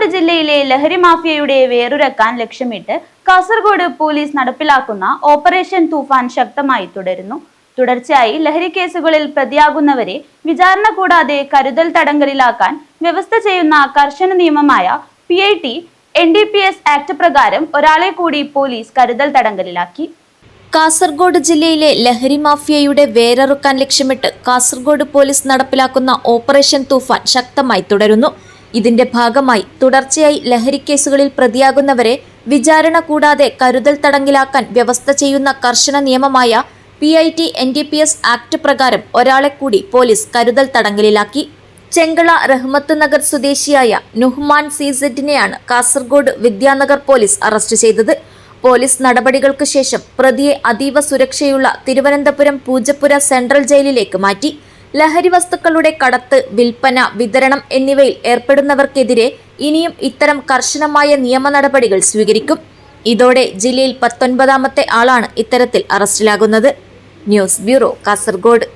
കാസർഗോഡ് ജില്ലയിലെ ലഹരി മാഫിയയുടെ വേരുറക്കാൻ ലക്ഷ്യമിട്ട് കാസർഗോഡ് പോലീസ് നടപ്പിലാക്കുന്ന ഓപ്പറേഷൻ തൂഫാൻ ശക്തമായി തുടരുന്നു. തുടർച്ചയായി ലഹരി കേസുകളിൽ പ്രതിയാകുന്നവരെ വിചാരണ കൂടാതെ കരുതൽ തടങ്കലിലാക്കാൻ വ്യവസ്ഥ ചെയ്യുന്ന കർശന നിയമമായ PIT NDPS ആക്ട് പ്രകാരം ഒരാളെ കൂടി പോലീസ് കരുതൽ തടങ്കലിലാക്കി. കാസർഗോഡ് ജില്ലയിലെ ലഹരി മാഫിയയുടെ വേരറുക്കാൻ ലക്ഷ്യമിട്ട് കാസർഗോഡ് പോലീസ് നടപ്പിലാക്കുന്ന ഓപ്പറേഷൻ തൂഫാൻ ശക്തമായി തുടരുന്നു. ഇതിന്റെ ഭാഗമായി തുടർച്ചയായി ലഹരി കേസുകളിൽ പ്രതിയാകുന്നവരെ വിചാരണ കൂടാതെ കരുതൽ തടങ്കലിലാക്കാൻ വ്യവസ്ഥ ചെയ്യുന്ന കർശന നിയമമായ PIT NDPS ആക്ട് പ്രകാരം ഒരാളെ കൂടി പോലീസ് കരുതൽ തടങ്കലിലാക്കി. ചെങ്കള റഹ്മത്ത് നഗർ സ്വദേശിയായ നുഹ്മാൻ CZനെയാണ് കാസർഗോഡ് വിദ്യാനഗർ പോലീസ് അറസ്റ്റ് ചെയ്തത്. പോലീസ് നടപടികൾക്ക് ശേഷം പ്രതിയെ അതീവ സുരക്ഷയുള്ള തിരുവനന്തപുരം പൂജപ്പുര സെൻട്രൽ ജയിലിലേക്ക് മാറ്റി. ലഹരി വസ്തുക്കളുടെ കടത്ത്, വിൽപ്പന, വിതരണം എന്നിവയിൽ ഏർപ്പെടുന്നവർക്കെതിരെ ഇനിയും ഇത്തരം കർശനമായ നിയമ നടപടികൾ സ്വീകരിക്കും. ഇതോടെ ജില്ലയിൽ 19ാമത്തെ ആളാണ് ഇത്തരത്തിൽ അറസ്റ്റിലാകുന്നത്. News bureau, Kasaragod.